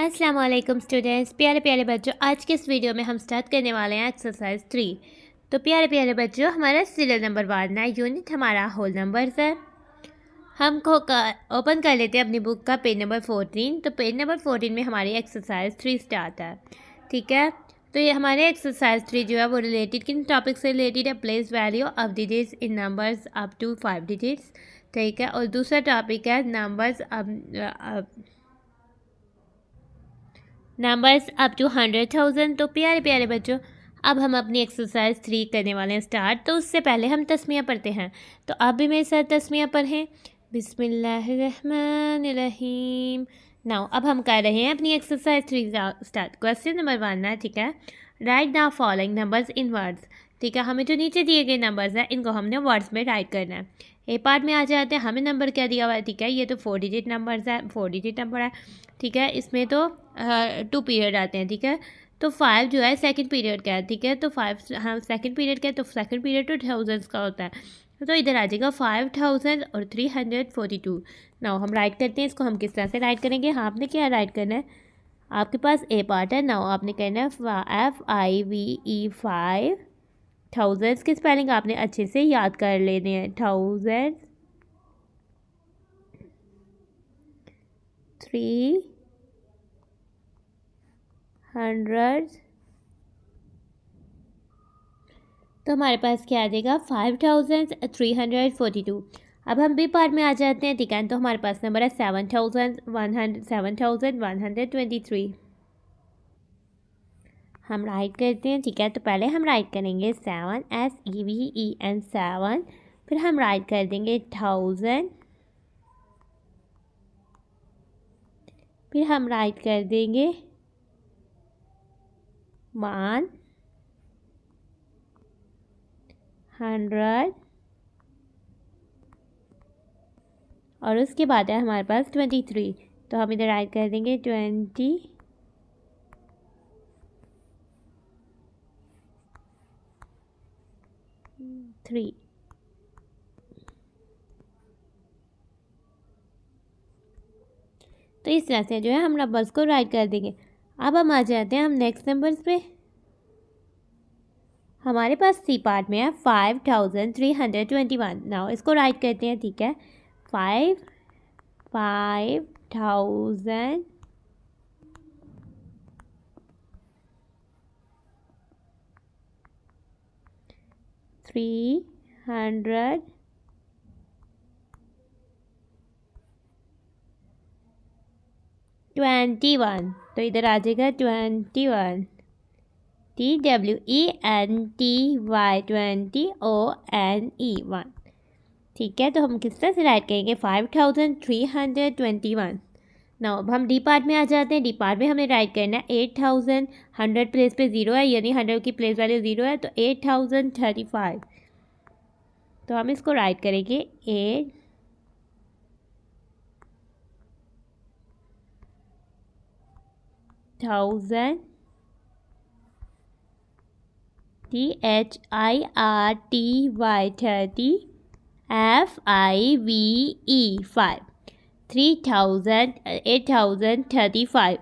अस्सलाम वालेकुम स्टूडेंट्स, प्यारे प्यारे बच्चों। आज के इस वीडियो में हम स्टार्ट करने वाले हैं एक्सरसाइज 3। तो प्यारे प्यारे बच्चों, हमारा सीरियल नंबर 1 है, यूनिट हमारा होल नंबर्स है। हम ओपन कर लेते हैं अपनी बुक का पेज नंबर 14। तो पेज नंबर 14 में हमारी एक्सरसाइज 3 स्टार्ट है। ठीक है, तो ये हमारे एक्सरसाइज 3 जो है वो रिलेटेड किन टॉपिक से रिलेटेड है? Place value of digits in numbers up to 5 digits. ठीक है, और दूसरा टॉपिक है नंबर्स अप टू 100,000। तो प्यारे प्यारे बच्चों, अब हम अपनी एक्सरसाइज 3 करने वाले हैं स्टार्ट। तो उससे पहले हम तस्मिया पढ़ते हैं। तो आप भी मेरे साथ तस्मिया पढ़ें। बिस्मिल्लाहिर्रहमानिर्रहीम। नाउ अब हम कर रहे हैं अपनी एक्सरसाइज 3 स्टार्ट। क्वेश्चन नंबर 1 है, ठीक है। Right the following numbers in words. ठीक है, हमें जो नीचे दिए गए नंबर्स हैं इनको हमने वर्ड्स में राइट करना है। ए पार्ट में आ जाते हैं, हमें नंबर क्या दिया हुआ है? ठीक है, ये तो 4 डिजिट नंबर्स है, 4 डिजिट नंबर है। ठीक है, इसमें तो 2 पीरियड आते हैं। ठीक है, तो 5 जो है सेकंड पीरियड का है। ठीक है, तो 5 हाँ सेकंड पीरियड का है, तो सेकंड पीरियड तो थाउजेंड्स का होता है। तो इधर आ जाएगा 5342। नाउ हम राइट करते हैं इसको। हम किस तरह से राइट करेंगे? हाँ, आपने क्या राइट करना है? आपके पास ए पार्ट है। नाउ आपने कहना है FIVE 5 थाउजेंड्स की स्पेलिंग आपने अच्छे से याद कर लेने हैं। 1000 300। तो हमारे पास क्या आ जाएगा? 5342। अब हम बी पार्ट में आ जाते हैं। ठीक है, तो हमारे पास नंबर है 7123। हम राइट करते हैं। ठीक है, तो पहले हम राइट करेंगे 7 SEVEN 7। फिर हम राइट कर देंगे 1000। फिर हम राइट कर देंगे 100। और उसके बाद है हमारे पास 23। तो हम इधर राइट कर देंगे 23। तो इस तरह से जो है हम नंबर्स को राइट कर देंगे। अब हम आ जाते हैं हम नेक्स्ट नंबर्स पे। हमारे पास सी पार्ट में है 5321। नाउ इसको राइट करते हैं। ठीक है, 5000 321। तो इधर आ जाएगा 21। TWENTY 20ONE 1। ठीक है, तो हम किस तरह से राइट करेंगे? 5321। नाउ अब हम डी पार्ट में आ जाते हैं। डी पार्ट में हमें राइट करना है 8000। 100 प्लेस पे 0 है, यानी 100 की प्लेस वैल्यू 0 है, तो 8035। तो हम इसको राइट करेंगे 8000 THIRTY 30 FIVE 5 8035।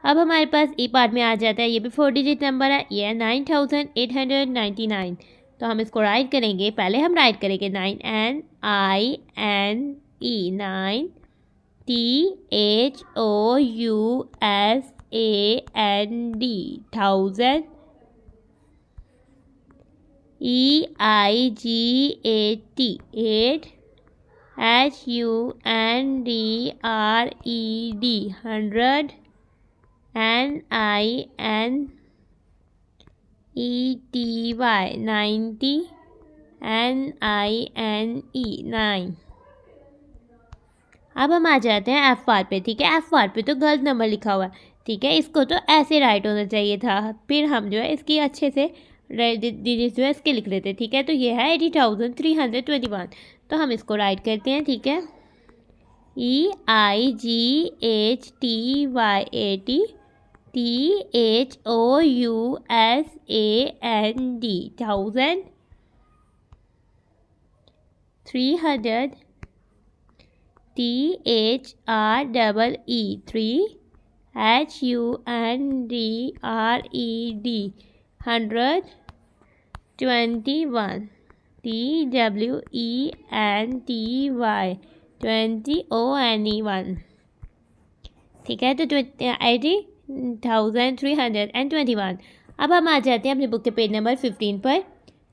अब हमारे पास ई पार्ट में आ जाता है। ये भी 4 डिजिट नंबर है, ये है 9899। तो हम इसको राइट करेंगे। पहले हम राइट करेंगे 9 9 THOUSAND 1000 EIGAT 8 HUNDRED 100 NINETY 90 NINE 9। अब हम आ जाते हैं एफ पार्ट पे। ठीक है, एफ पार्ट पे तो गलत नंबर लिखा हुआ है। ठीक है, इसको तो ऐसे राइट होना चाहिए था। फिर हम जो है इसकी अच्छे से डिजिट जो है इसके लिख लेते। ठीक है, तो ये है 80,321। तो हम इसको राइट करते हैं। ठीक है, EIGHTYAT THOUSAND 1000 300 THREE 3 HUNDRED 100 21 TWENTY 20ONE 1 ठीक है। तो 80,321। अब हम आ जाते हैं अपनी बुक के पेज नंबर 15 पर।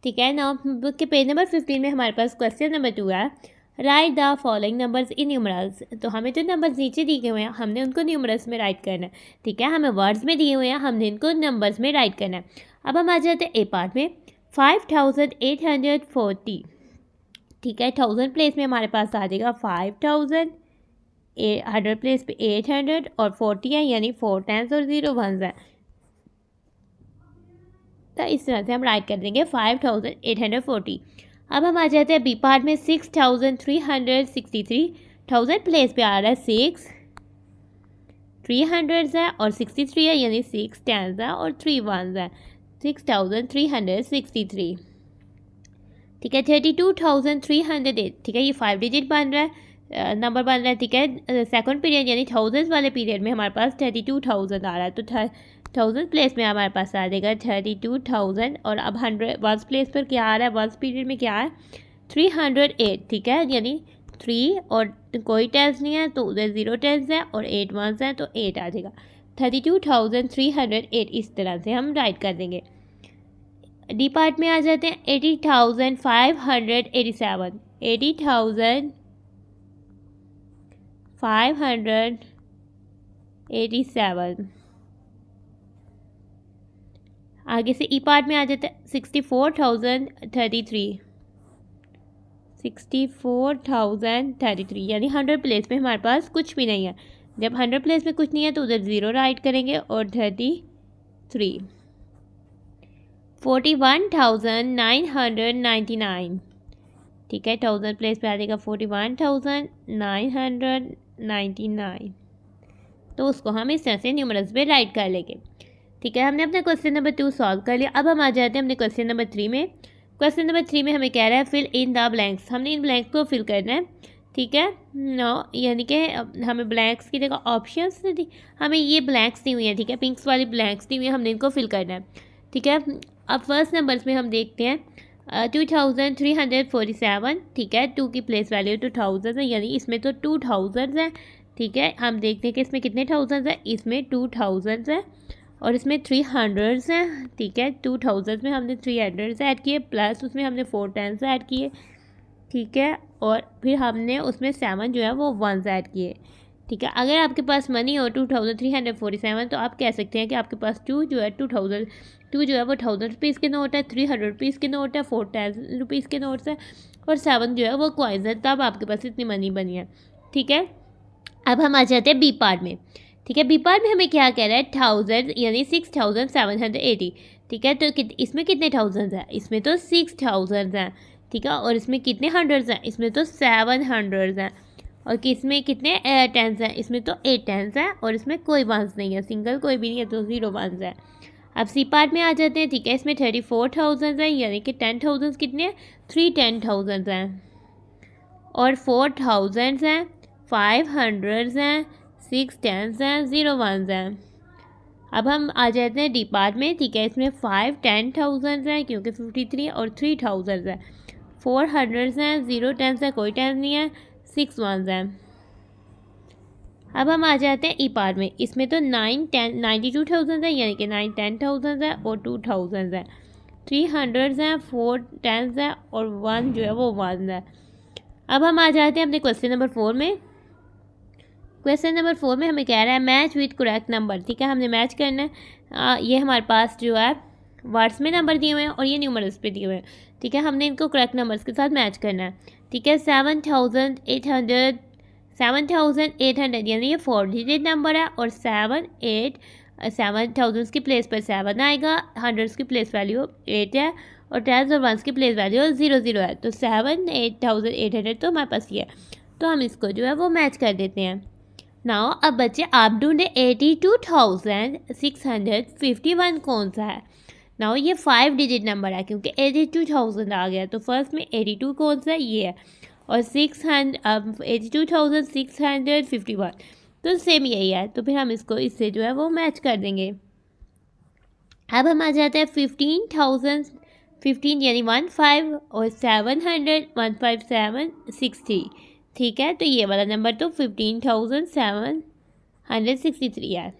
ठीक है ना, बुक के पेज नंबर 15 में हमारे पास क्वेश्चन नंबर 2 है, right the following numbers in numerals. तो हमें जो नंबर्स नीचे दिए हुए हैं हमने उनको न्यूमरल्स में राइट करना है। ठीक है, हमें वर्ड्स में दिए हुए हैं, हमने इनको नंबर्स में राइट करना है। अब हम आ जाते हैं ए पार्ट में, 5840। ठीक है, 1000 प्लेस में हमारे पास आ जाएगा 5000, 100 प्लेस पे 800 और 40 है, यानी 4 10s और 0 1s है। तो इस तरह से हम राइट कर देंगे 5840। अब हम आ जाते हैं बी पार्ट में, 6363। 1000 प्लेस पे आ रहा है 6, 300 है और 63 है, यानी 6 10s है और 3 1s है, 6363। ठीक है, 32,308। ठीक है, ये 5 डिजिट बन रहा है, नंबर बन रहा है। ठीक है, सेकंड पीरियड यानी थाउजेंड्स वाले पीरियड में हमारे पास 32,000 आ रहा है। तो 1000 प्लेस में हमारे पास आ जाएगा 32,000। और अब 100 वंस प्लेस पर क्या आ रहा है, वंस पीरियड में क्या है 308। ठीक है, यानी 3 और कोई टेंस नहीं है तो उधर 0 टेंस है और 8 वंस है तो 8 आ जाएगा, 32,308। इस तरह से हम राइट कर देंगे। डी पार्ट में आ जाते हैं, 80,587। 80,587। आगे से ई पार्ट में आ जाते हैं, 64,033। 64,033 यानी 100 प्लेस में हमारे पास कुछ भी नहीं है। जब 100 प्लेस में कुछ नहीं है तो उधर 0 राइट करेंगे और 33। 41,999। ठीक है, 1000 प्लेस पे आ जाएगा 41,999। तो उसको हम इस तरह से न्यूमरल्स पे राइट कर लेंगे। ठीक है, हमने अपना क्वेश्चन नंबर 2 सॉल्व कर लिया। अब हम आ जाते हैं अपने क्वेश्चन नंबर 3 में। क्वेश्चन नंबर 3 में हमें कह रहा है फिल इन द ब्लैंक्स। हमने इन ब्लैंक्स को फिल करना है। ठीक है, नो यानी कि हमें ब्लैंक्स की जगह ऑप्शंस दी, हमें ये ब्लैंक्स दी हुई हैं। ठीक है, पिंक्स वाली ब्लैंक्स दी हुई हैं, हमने इनको फिल करना है। ठीक है, अब फर्स्ट नंबर्स में हम देखते हैं 2347। ठीक है, 2 की प्लेस वैल्यू 2000 है, यानी इसमें तो 2000 है। ठीक है, हम देखते हैं कि इसमें कितने थाउजेंड्स है, इसमें 2000 है और इसमें 300 हैं। ठीक है, 2000 में हमने 300 ऐड किए, प्लस उसमें हमने 4 10s ऐड किए। ठीक है, और फिर हमने उसमें 7 जो है वो 1s ऐड किए। ठीक है, अगर आपके पास मनी हो 2347 तो आप कह सकते हैं कि आपके पास 2 जो है 2000 2 जो है वो 1000 रुपीज़ के नोट है, 300 रुपीज़ के नोट है, 4 10 रुपीज़ के नोट्स है और 7 जो है वो कॉइन्स है। तब आपके पास इतनी मनी बनी है। ठीक है, अब हम आ जाते हैं बी पार्ट में। ठीक है, बी पार्ट में हमें क्या कह रहा है 1000 यानी 6780। ठीक है, तो इसमें कितने थाउजेंड्स हैं, इसमें तो 6000 हैं। ठीक है, और इसमें कितने हंड्रेड्स हैं, इसमें तो 700 हैं। और किसमें कितने 10s हैं, इसमें तो 8 10s हैं और इसमें कोई वंस नहीं है, सिंगल कोई भी नहीं है, तो 0 वंस है। अब सी पार्ट में आ जाते हैं। ठीक है, इसमें 34,000 हैं, यानी कि 10,000 कितने हैं 3 10,000 हैं और 4,000 हैं, 500 हैं, 6 10s हैं, 0 1s हैं। अब हम आ जाते हैं डी पार्ट में। ठीक है, इसमें 5 10,000 हैं क्योंकि 53 और 3,000 हैं, 400 हैं, 0 10s है, कोई 10 नहीं है, 6 1s हैं। अब हम आ जाते हैं ई पार्ट में। इसमें तो 9 10 92,000 है, यानी कि 9 10,000 है और 2,000 है, 300 हैं, 4 10s है और 1 जो है वो 1 है। अब हम आ जाते हैं अपने क्वेश्चन नंबर 4 में। क्वेश्चन नंबर 4 में हमें कह रहा है मैच विथ करेक्ट नंबर। ठीक है, हमने मैच करना है। ये हमारे पास जो है वर्ड्स में नंबर दिए हुए हैं और ये न्यूमरल्स पे दिए हुए हैं। ठीक है, हमने इनको करेक्ट नंबर्स के साथ मैच करना है। ठीक है, 7,800 यानी ये 4 डिजिट नंबर है और 7,000 की प्लेस पर 7 आएगा, 100 की प्लेस वैल्यू 8 है और 10s और 1s की प्लेस वैल्यू 0 0 है। तो 7,800 तो हमारे पास ये है, तो हम इसको जो है वो मैच कर देते हैं। नाउ अब बच्चे आप ढूंढे 82,651 कौन सा है। नाउ ये 5 डिजिट नंबर है क्योंकि 82,000 आ गया, तो फर्स्ट में 82 कौन सा है, ये है। और 82,651 तो सेम यही है, तो फिर हम इसको इससे जो है वो मैच कर देंगे। अब हम आ जाते हैं 15,000, 15 यानी 15 और 700, 15763। ठीक है, तो ये वाला नंबर तो 15,763 है।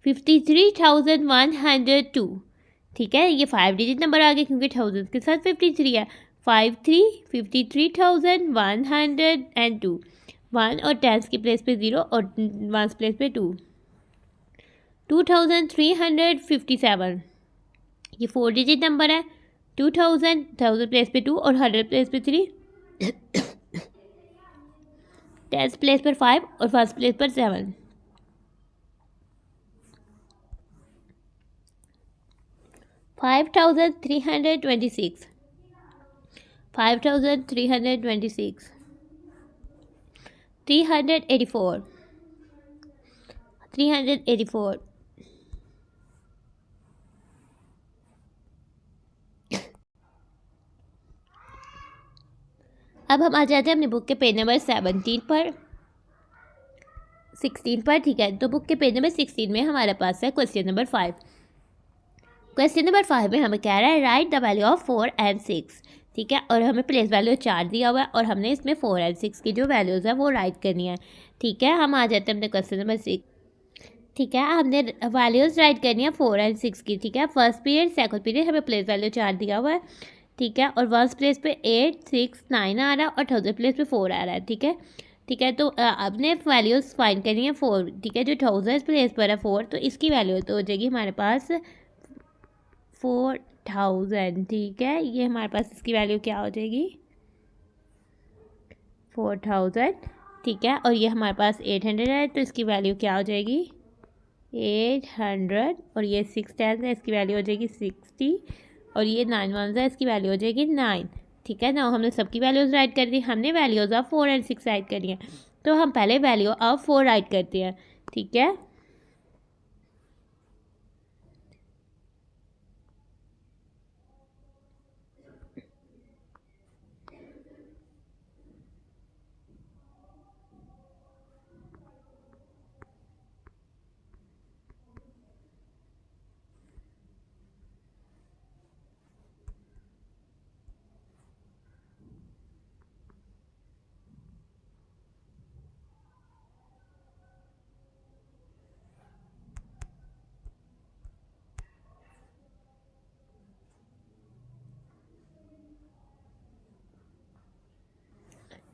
53,102। ठीक है, ये 5 डिजिट नंबर आ गए क्योंकि थाउजेंड के साथ 53 है। 53,102। 1 और टेंस की प्लेस पे 0 और 1 प्लेस पे 2। 2,357। ये 4 डिजिट नंबर है। 2,000, 1000 प्लेस पे 2 और 100 प्लेस पे 3। टेंस प्लेस पर 5 और फर्स्ट प्लेस पर 7। 5,326। 5,326। 384। 384। अब हम आ जाते हैं अपनी बुक के पेज नंबर 16 पर। ठीक है, तो बुक के पेज नंबर 16 में हमारे पास है क्वेश्चन नंबर 5। क्वेश्चन नंबर 5 में हमें कह रहा है right the value of 4 and 6। ठीक है, और हमें प्लेस वैल्यू 4 दिया हुआ है और हमने इसमें 4 एंड 6 की जो वैल्यूज़ है वो राइट करनी है। ठीक है, हम आ जाते हैं अपने क्वेश्चन नंबर 6। ठीक है, हमने वैल्यूज़ राइट करनी है 4 एंड 6 की। ठीक है, फर्स्ट पीरियड सेकंड पीरियड हमें प्लेस वैल्यू 4 दिया हुआ है। ठीक है, और वंस प्लेस पे 8, 6, 9 आ रहा है और थाउजेंड प्लेस पे 4 आ रहा है। ठीक है, ठीक है, तो आपने वैल्यूज़ फाइंड करनी है 4। ठीक है, जो थाउजेंड प्लेस पर है 4, तो इसकी वैल्यू तो हो जाएगी हमारे पास 4,000। ठीक है, ये हमारे पास इसकी वैल्यू क्या हो जाएगी 4,000। ठीक है, और ये हमारे पास 800 है तो इसकी वैल्यू क्या हो जाएगी 800। और ये 6 10 है, इसकी वैल्यू हो जाएगी 60। और ये 9 1 है, इसकी वैल्यू हो जाएगी 9। ठीक है ना, हमने सबकी वैल्यूज़ राइट कर दी। हमने वैल्यूज़ ऑफ 4 एंड 6 राइट करी है, तो हम पहले वैल्यू ऑफ 4 राइट करते हैं। ठीक है,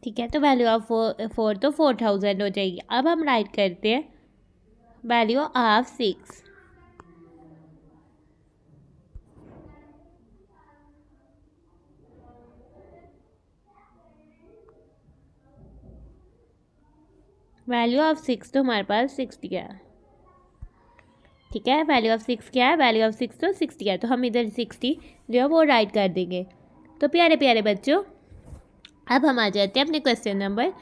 ठीक है, तो वैल्यू ऑफ 4 तो 4,000 हो जाएगी। अब हम राइट करते हैं वैल्यू ऑफ 6। वैल्यू ऑफ 6 तो हमारे पास 60 है। ठीक है, वैल्यू ऑफ 6 क्या है, वैल्यू ऑफ 6 तो 60 है, तो हम इधर 60 जो है वो राइट कर देंगे। तो प्यारे प्यारे बच्चों, अब हम आ जाते हैं अपने क्वेश्चन नंबर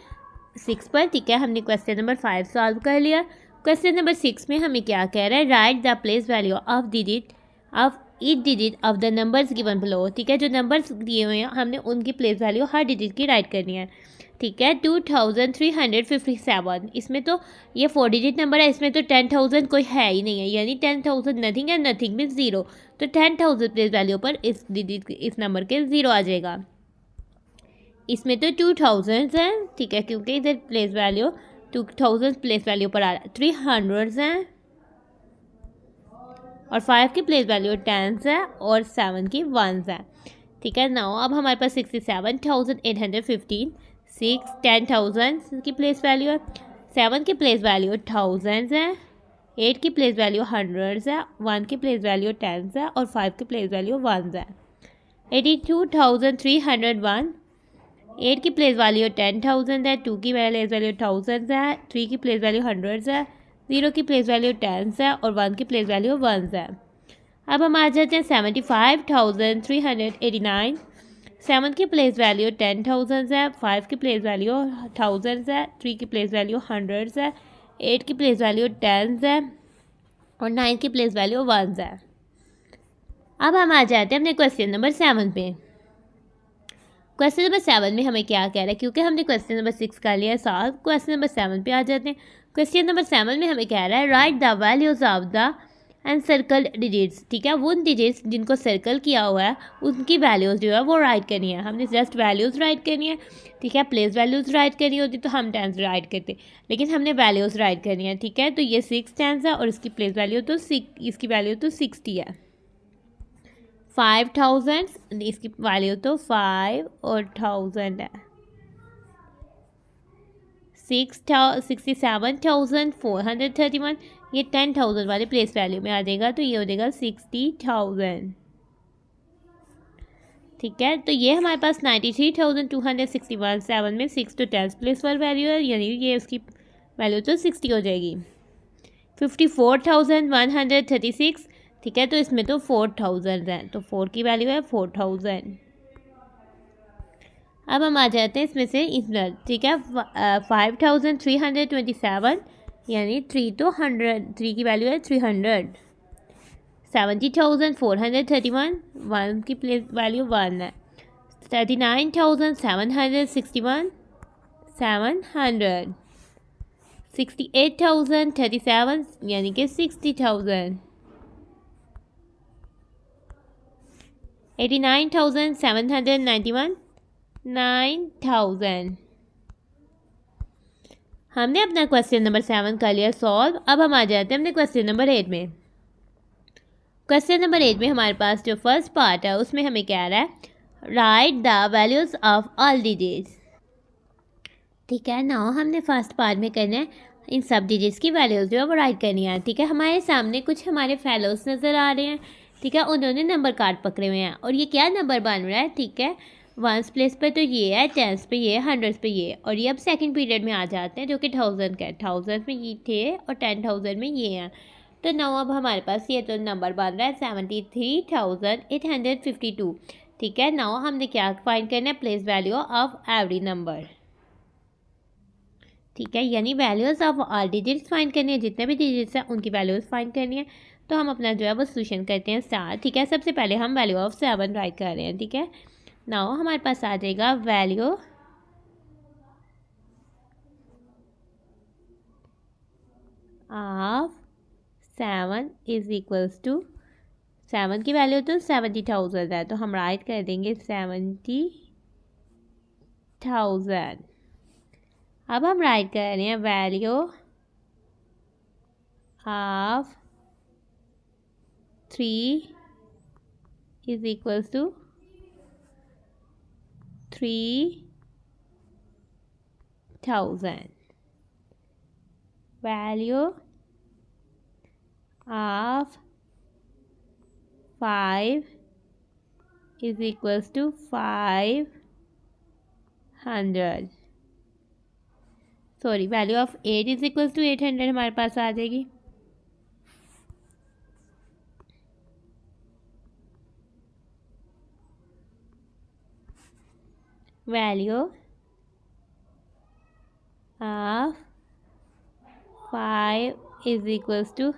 6 पर। ठीक है, हमने क्वेश्चन नंबर 5 सॉल्व कर लिया। क्वेश्चन नंबर 6 में हमें क्या कह रहा है, right the place value of digit of each digit of the numbers given below. ठीक है, जो नंबर्स दिए हुए हैं हमने उनकी प्लेस वैल्यू हर डिजिट की राइट करनी है। ठीक है, 2,357। इसमें तो ये 4 डिजिट नंबर है, इसमें तो 10,000 कोई है ही नहीं है, यानी 10,000 नथिंग है, नथिंग मीन्स 0। तो 10,000 प्लेस वैल्यू पर इस डिजिट इस नंबर के 0 आ जाएगा। इसमें तो 2,000 है। ठीक है, क्योंकि इधर प्लेस वैल्यू 2,000 प्लेस वैल्यू पर आ रहा है। 300 हैं और 5 की प्लेस वैल्यू 10 है और 7 की 1 है। ठीक है, नाउ अब हमारे पास 67,815। 6 10,000 की प्लेस वैल्यू है। 7 की प्लेस वैल्यू 1000 है। 8 की प्लेस वैल्यू 100 है। 1 की प्लेस वैल्यू 10 है और 5 की प्लेस वैल्यू 1 है। 82,301। 8 की प्लेस वैल्यू 10,000 है। 2 की प्लेस वैल्यू 1000 है। 3 की प्लेस वैल्यू 100 है। 0 की प्लेस वैल्यू 10 है और 1 की प्लेस वैल्यू 1 है। अब हम आ जाते हैं 75,389। 7 की प्लेस वैल्यू 10,000 है। 5 की प्लेस वैल्यू 1000 है। 3 की प्लेस वैल्यू 100 है। 8 की प्लेस वैल्यू 10 है और 9 की प्लेस वैल्यू 1 है। अब हम आ जाते हैं अपने क्वेश्चन नंबर 7 पे। क्वेश्चन नंबर 7 में हमें क्या कह रहा है, क्योंकि हमने क्वेश्चन नंबर 6 कर लिया है सॉल्व, क्वेश्चन नंबर 7 पे आ जाते हैं। क्वेश्चन नंबर 7 में हमें कह रहा है right the values of the end circle digits. ठीक है, वो डिजिट्स जिनको सर्कल किया हुआ है उनकी वैल्यूज़ जो है वो राइट करनी है। हमने जस्ट वैल्यूज़ राइट करनी है। ठीक है, प्लेस वैल्यूज़ राइट करनी होती तो हम टेंस राइट करते, लेकिन हमने वैल्यूज़ राइट करनी है। ठीक है, तो ये 6 टेंस है और इसकी प्लेस वैल्यू तो इसकी वैल्यू तो 60 है। 5000 इसकी वैल्यू तो 5 और 1000 है। 67,431 ये 10,000 वाले प्लेस वैल्यू में आ जाएगा, तो ये हो जाएगा 60,000। ठीक है, तो ये हमारे पास 93,261 7 में 6 to 10 प्लेस वाली वैल्यू है, यानी ये उसकी वैल्यू तो 60 हो जाएगी। 54,136। ठीक है, तो इसमें तो 4000 है, तो 4 की वैल्यू है 4000। अब हम आ जाते हैं इसमें से इधर। ठीक है, 5327 यानी 3 to 100, 3 की वैल्यू है 300। 70,431 1 की प्लेस वैल्यू 1 है। 39,761 700। 68,037 यानी कि 60,000। 89,791 9,000। हमने अपना क्वेश्चन नंबर 7 कर लिया सॉल्व। अब हम आ जाते हैं अपने क्वेश्चन नंबर 8 में। क्वेश्चन नंबर 8 में हमारे पास जो फर्स्ट पार्ट है उसमें हमें क्या रहा है, right the values of all digits. ठीक है ना, हमने फर्स्ट पार्ट में करना है इन सब डिजिट्स की वैल्यूज जो है वो राइट करनी है। ठीक है, हमारे सामने कुछ हमारे फेलोज नज़र आ रहे हैं। ठीक है, उन्होंने नंबर कार्ड पकड़े हुए हैं और ये क्या नंबर बन रहा है। ठीक है, 1s प्लेस पे तो ये है, 10s पे ये, 100s पे ये, और ये अब सेकंड पीरियड में आ जाते हैं जो कि 1000 का है। 1000 में ये थे और 10,000 में ये हैं। तो नाउ अब हमारे पास ये तो नंबर बन रहा है 73,852। ठीक है, नाउ हमने क्या फाइंड करना है, place value of every number. ठीक है, यानी values of all digits find करनी है, जितने भी डिजिट्स हैं उनकी वैल्यूज़ फाइंड करनी है। तो हम अपना जो है वो सोल्यूशन करते हैं स्टार्ट। ठीक है, सबसे पहले हम वैल्यू ऑफ 7 राइट कर रहे हैं। ठीक है, नाउ हमारे पास आ जाएगा value of 7 is equals to 7 की वैल्यू तो 70,000 है, तो हम राइट कर देंगे 70,000। अब हम राइट कर रहे हैं value of 3 is equals to 3,000। Value of 5 is equals to 500। Sorry, value of 8 is equals to 800 हमारे पास आ जाएगी। Value of 5 is equals to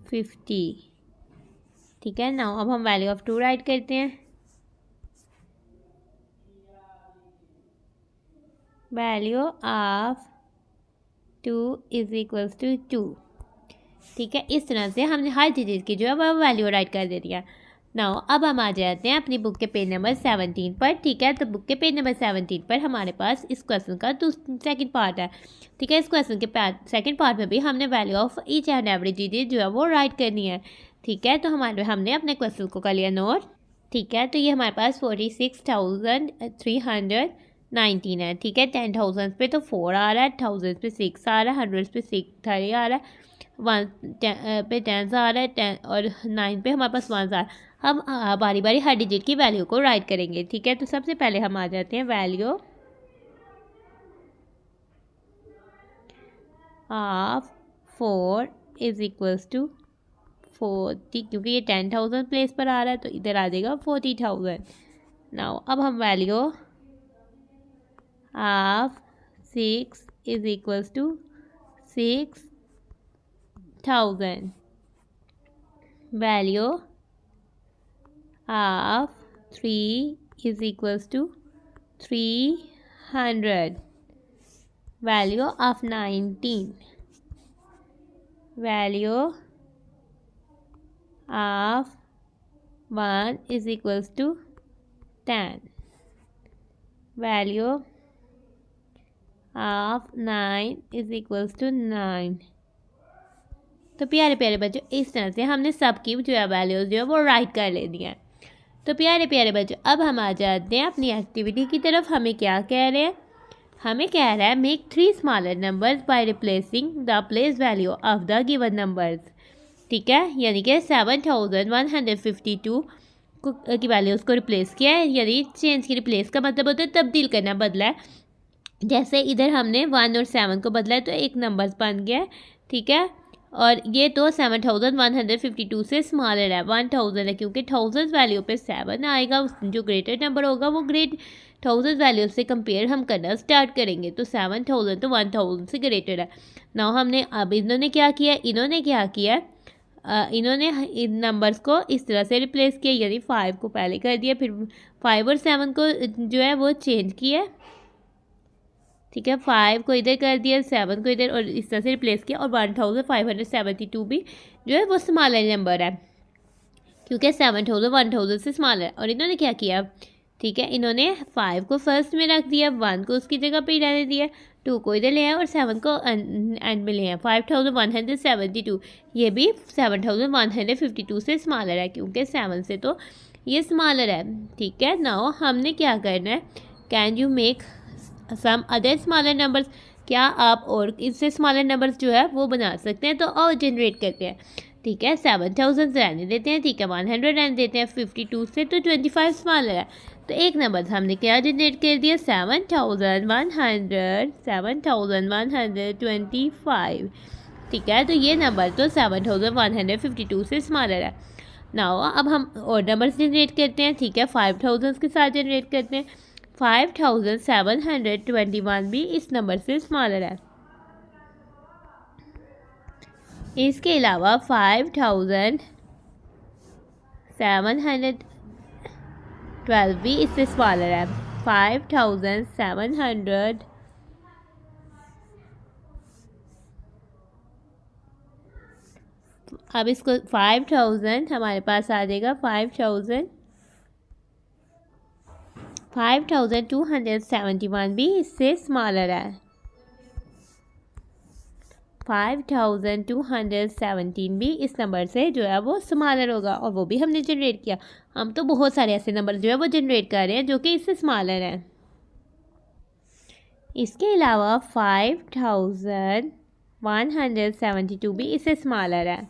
50। ठीक है, नाउ अब हम वैल्यू ऑफ 2 राइट करते हैं। Value of 2 is equals to 2। ठीक है, इस तरह से हमने हर चीज़ की जो है वह वैल्यू राइट कर दे दिया। नाउ अब हम आ जाते हैं अपनी बुक के पेज नंबर 17 पर। ठीक है, तो बुक के पेज नंबर 17 पर हमारे पास इस क्वेश्चन का सेकंड पार्ट है। ठीक है, इस क्वेश्चन के सेकंड पार्ट में भी हमने value of each and every चीज़ जो है वो राइट करनी है। ठीक है, तो हमने अपने क्वेश्चन को कर लिया नोट। ठीक है, तो ये हमारे पास 46,319 है। ठीक है, 10,000 पे तो 4 आ रहा है, 1000 पे 6 आ रहा है, 100 पे 6 3 आ रहा है, 1 पे 10 आ रहा है, 10 और 9 पे हमारे पास 1 आ रहा है। हम बारी बारी हर डिजिट की वैल्यू को राइट करेंगे। ठीक है, तो सबसे पहले हम आ जाते हैं value of 4 is equals to 40, क्योंकि ये 10,000 प्लेस पर आ रहा है तो इधर आ जाएगा 40,000। नाउ अब हम value of 6 is equals to 6,000। Value of 3 is equals to 300. Value of 19. Value of 1 is equals to 10. Value of 9 is equals to 9. तो प्यारे प्यारे बच्चों, इस तरह से हमने सबकी जो है वैल्यूज़ जो है वो राइट कर ले दिया है। तो प्यारे प्यारे बच्चों, अब हम आ जाते हैं अपनी एक्टिविटी की तरफ। हमें क्या कह रहे हैं? हमें कह रहा है make 3 smaller numbers by replacing the place value of the given numbers. ठीक है, यानी कि 7152 की वैल्यूज़ को रिप्लेस किया है। यानी चेंज की रिप्लेस का मतलब होता है तब्दील करना, बदला है। जैसे इधर हमने 1 और 7 को बदला है तो एक नंबर बन गया है। ठीक है, और ये तो 7152 से स्मॉलर है, 1000 है, क्योंकि 1000 वैल्यू पे 7 आएगा। जो ग्रेटर नंबर होगा वो 1000 वैल्यू से कंपेयर हम करना स्टार्ट करेंगे। तो 7000 तो 1000 से ग्रेटर है ना। हमने अब इन्होंने क्या किया इन्होंने इन नंबर्स को इस तरह से रिप्लेस किया, यानी 5 को पहले कर दिया, फिर 5 और 7 को जो है वो चेंज किया। ठीक है, 5 को इधर कर दिया, 7 को इधर, और इस तरह से रिप्लेस किया। और 1572 भी जो है वो स्मॉलर नंबर है, क्योंकि 7000 1000 से स्मॉलर है। और इन्होंने क्या किया? ठीक है, इन्होंने 5 को फर्स्ट में रख दिया, 1 को उसकी जगह पे रहने दिया, 2 को इधर ले आया और 7 को एंड में ले आया। 5172 ये भी 7152 से स्मॉलर है, क्योंकि 7 से तो ये स्मॉलर है। ठीक है, नाउ हमने क्या करना है? Can you make some other smaller numbers? क्या आप और इससे स्मॉलर नंबर्स जो है वो बना सकते हैं? तो और जनरेट करते हैं। ठीक है, 7000 रहने देते हैं। ठीक है, 100 रहने देते हैं। 52 से तो 25 स्मॉलर है, तो एक नंबर हमने क्या जनरेट कर दिया? 7125। ठीक है, तो ये नंबर तो 7152 से स्मॉलर है। नाउ अब हम और नंबर्स जनरेट करते हैं। ठीक है, 5000 के साथ जनरेट करते हैं। 5721 भी इस नंबर से स्मॉलर है। इसके अलावा 5712 भी इससे स्मॉलर है। 5700 अब इसको 5000 हमारे पास आ जाएगा। 5271 भी इससे स्मॉलर है। 5217 भी इस नंबर से जो है वो स्मॉलर होगा, और वो भी हमने जनरेट किया। हम तो बहुत सारे ऐसे नंबर जो है वो जनरेट कर रहे हैं जो कि इससे स्मॉलर हैं। इसके अलावा 5172 भी इससे स्मॉलर है।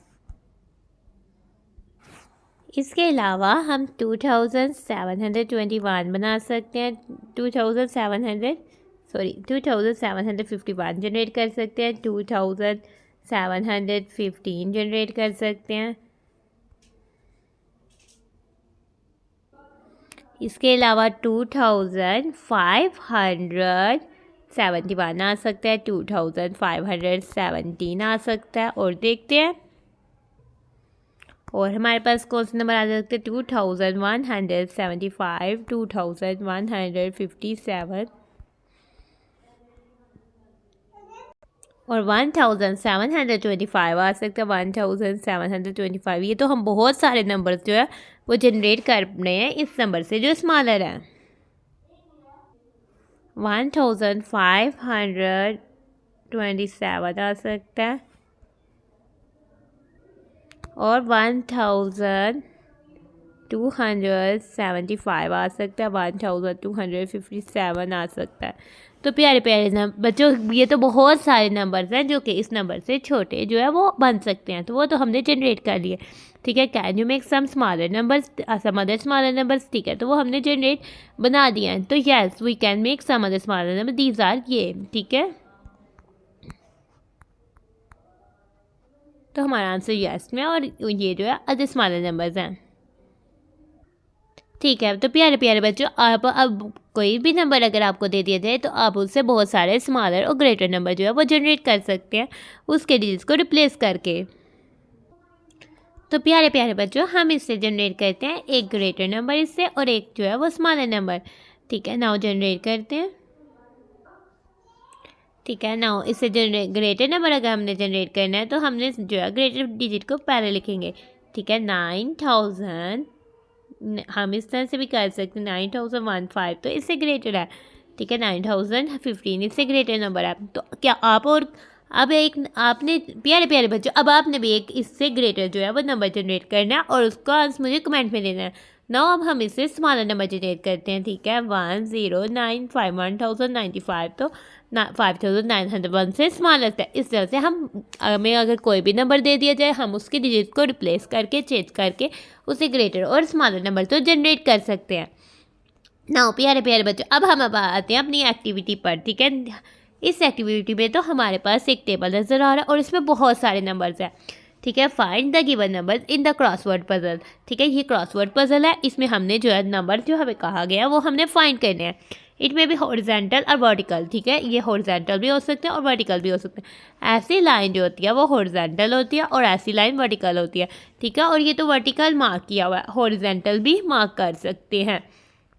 इसके अलावा हम 2721 बना सकते हैं। 2751 जनरेट कर सकते हैं। 2715 जनरेट कर सकते हैं। इसके अलावा 2571 आ सकता है। 2517 आ सकता है। और देखते हैं और हमारे पास कौन से नंबर आ सकते हैं? 2175, 2157 और 1725 आ सकता है। 1725, ये तो हम बहुत सारे नंबर्स जो है वो जनरेट कर रहे हैं इस नंबर से जो स्मॉलर है। 1527 आ सकता है और 1275 आ सकता है। 1257 आ सकता है। तो प्यारे प्यारे बच्चों, ये तो बहुत सारे नंबर्स हैं जो कि इस नंबर से छोटे जो है वो बन सकते हैं, तो वो तो हमने जनरेट कर लिए। ठीक है, can you make some smaller numbers, some other smaller numbers? ठीक है, तो वो हमने जनरेट बना दिया है। तो yes, we can make some other smaller number, these are ये। ठीक है, तो हमारा आंसर यस में, और ये जो है अदर स्मॉलर नंबर्स हैं। ठीक है, तो प्यारे प्यारे बच्चों, आप अब कोई भी नंबर अगर आपको दे दिया जाए तो आप उससे बहुत सारे स्मॉलर और ग्रेटर नंबर जो है वो जनरेट कर सकते हैं उसके डिजिट्स को रिप्लेस करके। तो प्यारे प्यारे बच्चों, हम इससे जनरेट करते हैं एक ग्रेटर नंबर इससे और एक जो है वो स्मॉलर नंबर। ठीक है, नाउ जनरेट करते हैं। ठीक है, नाउ इससे ग्रेटर नंबर अगर हमने जनरेट करना है तो हमने जो है ग्रेटर डिजिट को पहले लिखेंगे। ठीक है, 9000 हम इस तरह से भी कर सकते हैं, 9015 तो इससे ग्रेटर है। ठीक है, 9015 इससे ग्रेटर नंबर है। तो क्या आप और अब एक आपने प्यारे प्यारे बच्चों, अब आपने भी एक इससे ग्रेटर जो है वो नंबर जनरेट करना है और उसका आंसर मुझे कमेंट में देना है। नाउ अब हम इससे स्मॉलर नंबर जनरेट करते हैं। ठीक है, 1095 तो 5901 से स्मॉलेस्ट है। इस तरह से हमें अगर कोई भी नंबर दे दिया जाए, हम उसकी डिजिट को रिप्लेस करके चेंज करके उसे ग्रेटर और स्मॉलर नंबर तो जनरेट कर सकते हैं। नाउ प्यारे प्यारे बच्चों, अब हम आते हैं अपनी एक्टिविटी पर। ठीक है, इस एक्टिविटी में तो हमारे पास एक टेबल नज़र आ रहा है और इसमें बहुत सारे नंबर्स हैं। ठीक है, find the given numbers in the crossword puzzle. ठीक है, ये क्रॉसवर्ड पजल है, इसमें हमने जो है नंबर जो हमें कहा गया वो हमने फाइंड करने हैं। इट में भी हॉरिजॉन्टल और वर्टिकल। ठीक है, ये हॉरिजॉन्टल भी हो सकते हैं और वर्टिकल भी हो सकते हैं। ऐसी लाइन जो होती है वो हॉरिजॉन्टल होती है और ऐसी लाइन वर्टिकल होती है। ठीक है, और ये तो वर्टिकल मार्क किया हुआ है, हॉरिजॉन्टल भी मार्क कर सकते हैं।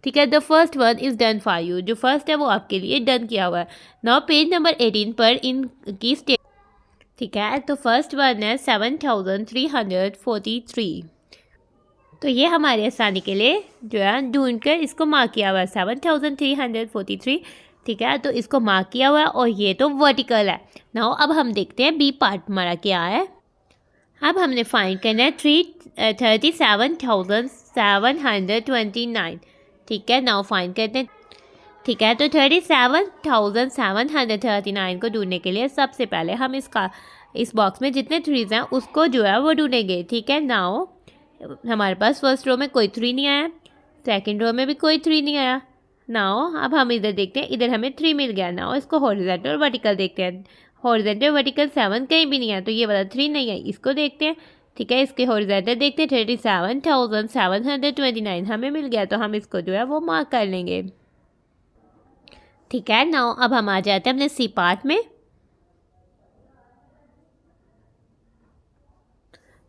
ठीक है, the first one is done for you, जो फर्स्ट है वो आपके लिए डन किया हुआ है। नाउ पेज नंबर 18 पर इनकी स्टेट। ठीक है, तो फर्स्ट वन है 7343। तो ये हमारी आसानी के लिए जो है ढूंढ कर इसको मार्क किया हुआ है 7343। ठीक है, तो इसको मार्क किया हुआ है और ये तो वर्टिकल है। नाउ अब हम देखते हैं बी पार्ट हमारा क्या है। अब हमने फाइंड करना है 37,729। ठीक है, नाउ फाइंड करते हैं। ठीक है, तो 37,739 को ढूंढने के लिए सबसे पहले हम इस बॉक्स में जितने थ्रीज हैं उसको जो है वो ढूंढेंगे। ठीक है, नाउ हमारे पास फर्स्ट रो में कोई 3 नहीं आया, सेकंड रो में भी कोई 3 नहीं आया। नाउ अब हम इधर देखते हैं, इधर हमें 3 मिल गया। नाउ इसको हॉरिजॉन्टल और वर्टिकल देखते हैं। हॉरिजॉन्टल वर्टिकल 7 कहीं भी नहीं है, तो ये वाला 3 नहीं है, इसको देखते हैं। ठीक है, इसके हॉरिजॉन्टल देखते हैं, 37,729 हमें मिल गया, तो हम इसको जो है वो मार्क कर लेंगे। ठीक है, नाउ अब हम आ जाते हैं अपने सी पार्ट में।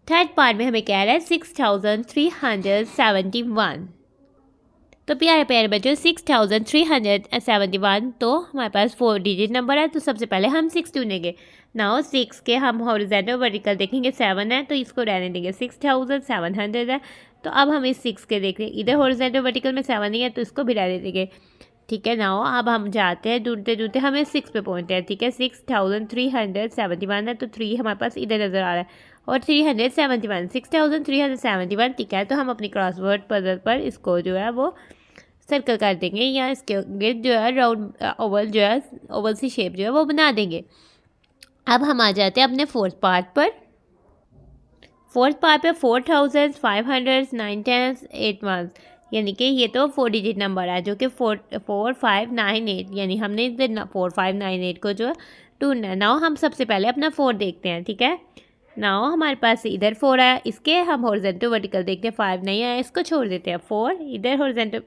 थर्ड पार्ट में हमें कह रहा है 6371। तो प्यारे प्यारे बच्चों, 6371 तो हमारे पास 4 डिजिट नंबर है, तो सबसे पहले हम 6 ढूंढेंगे। नाउ 6 के हम हॉरिजॉन्टल वर्टिकल देखेंगे, 7 है तो इसको रहने देंगे, 6700 है। तो अब हम इस 6 के देख रहे हैं, इधर हॉरिजॉन्टल वर्टिकल में 7 नहीं है तो इसको भी रहने देंगे। ठीक है, नाउ अब हम जाते हैं ढूंढते ढूंढते हमें 6 पे पहुंचते हैं। ठीक है, 6371 है तो 3 हमारे पास इधर नज़र आ रहा है और 371 6371। ठीक है, तो हम अपनी क्रॉसवर्ड पजल पर इसको जो है वो सर्कल कर देंगे या इसके जो है राउंड ओवल जो है ओवल सी शेप जो है वो बना देंगे। अब हम आ जाते हैं अपने फोर्थ पार्ट पर। फोर्थ पार्ट पे 4500 9 10 8 1, यानी कि ये तो 4 डिजिट नंबर है जो कि 4598, यानी हमने इधर 4598 को जो है ढूंढना है। नाउ हम सबसे पहले अपना 4 देखते हैं। ठीक है, नाउ हमारे पास इधर 4 है, इसके हम हॉरिजॉन्टल वर्टिकल देखते हैं, 5 नहीं आया, इसको छोड़ देते हैं। 4 इधर हॉरिजॉन्टल,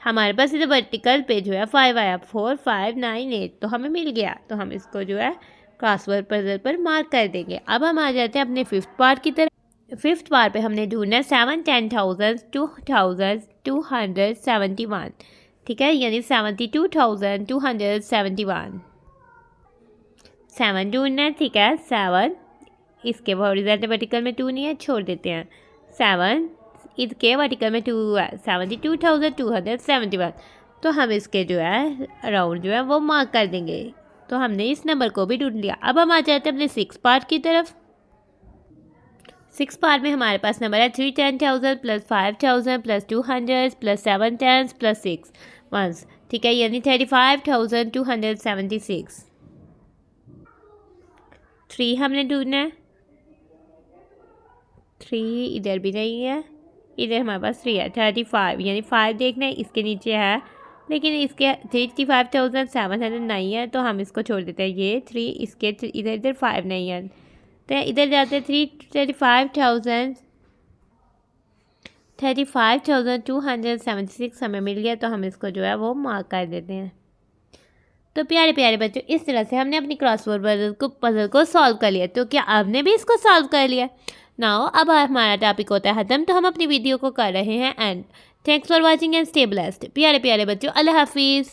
हमारे पास इधर वर्टिकल पे जो है 5 आया, 4598 तो हमें मिल गया, तो हम इसको जो है क्रॉसवर्ड पजल पर मार्क कर देंगे। अब हम आ जाते हैं अपने फिफ्थ पार्ट की तरफ। फिफ्थ पार्ट पे हमने ढूंढना है 710,271। ठीक है, यानी 72,271 7 ढूंढना है। ठीक है, 7 इसके हॉरिजॉन्टल वर्टिकल में 2 नहीं है, छोड़ देते हैं। 7 इसके वर्टिकल में 2 है, 72,271 तो हम इसके जो है अराउंड जो है वो मार्क कर देंगे। तो हमने इस नंबर को भी ढूंढ लिया। अब हम आ जाते हैं अपने 6 पार्ट की तरफ। 6 पार्ट में हमारे पास नंबर है 310,000 प्लस 5,000 प्लस 200 प्लस 7 10 प्लस 6 1। ठीक है, यानी 35,276। 3 हमने ढूंढना है, 3 इधर भी नहीं है, इधर हमारे पास 3 है। 35 यानी 5 देखना है, इसके नीचे है लेकिन इसके 35,700 नहीं है, तो हम इसको छोड़ देते हैं। ये 3 इसके इधर इधर 5 नहीं है, तो इधर जाते हैं 35,276 हमें मिल गया, तो हम इसको जो है वो मार्क कर देते हैं। तो प्यारे प्यारे बच्चों, इस तरह से हमने अपनी क्रॉसवर्ड पजल को सॉल्व कर लिया। तो क्या आपने भी इसको सॉल्व कर लिया? नाउ अब हमारा टॉपिक होता है ख़त्म, तो हम अपनी वीडियो को कर रहे हैं and. Thanks for watching and stay blessed. प्यारे प्यारे बच्चों, अल्लाह हाफिज़।